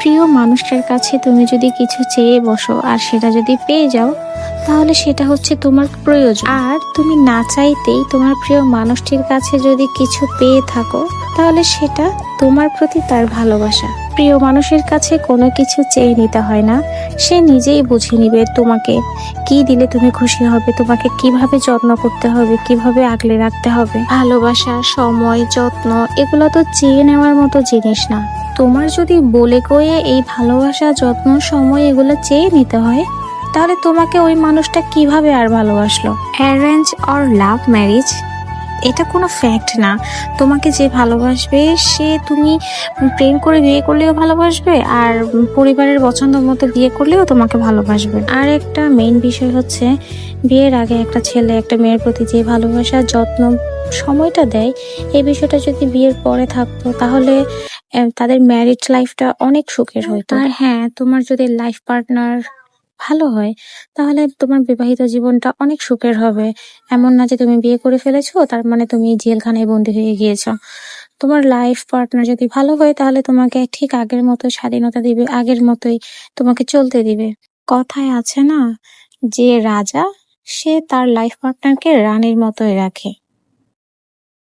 প্রিয় মানুষটার কাছে তুমি যদি কিছু চেয়ে বসো আর সেটা যদি পেয়ে যাও, তাহলে সেটা হচ্ছে তোমার প্রয়োজন। আর তুমি না চাইতেই তোমার প্রিয় মানুষটির কাছে যদি কিছু পেয়ে থাকো, তাহলে সেটা তোমার প্রতি তার ভালোবাসা। প্রিয় মানুষের কাছে কোনো কিছু চেয়ে নিতে হয় না, সে নিজেই বুঝে নিবে তোমাকে কি দিলে তুমি খুশি হবে, তোমাকে কিভাবে যত্ন করতে হবে, কিভাবে আগলে রাখতে হবে। ভালোবাসা, সময়, যত্ন এগুলো তো চেয়ে নেওয়ার মতো জিনিস না। তোমার যদি বলে কয়ে এই ভালোবাসা, যত্ন, সময় এগুলো চেয়ে নিতে হয়, তাহলে তোমাকে ওই মানুষটা কিভাবে আর ভালোবাসলো? অ্যারেঞ্জ অর লাভ ম্যারেজ এটা কোনো ফ্যাক্ট না। তোমাকে যে ভালোবাসবে সে তুমি প্রেম করে বিয়ে করলেও ভালোবাসবে, আর পরিবারের পছন্দ মতো বিয়ে করলেও তোমাকে ভালোবাসবে। আর একটা মেইন বিষয় হচ্ছে, বিয়ের আগে একটা ছেলে একটা মেয়ের প্রতি যে ভালোবাসা, যত্ন, সময়টা দেয়, এই বিষয়টা যদি বিয়ের পরে থাকতো, তাহলে তাদের ম্যারিড লাইফটা অনেক সুখের হতো। আর হ্যাঁ, তোমার যদি লাইফ পার্টনার ভালো হয়, তাহলে তোমার বিবাহিত জীবনটা অনেক সুখের হবে। এমন না যে তুমি বিয়ে করে ফেলেছো তার মানে তুমি জেলখানায় বন্দি হয়ে গিয়েছো। তোমার লাইফ পার্টনার যদি ভালো হয়, তাহলে তোমাকে ঠিক আগের মতো স্বাধীনতা দিবে, আগের মতোই তোমাকে চলতে দিবে। কথায় আছে না, যে রাজা সে তার লাইফ পার্টনারকে রানীর মতোই রাখে।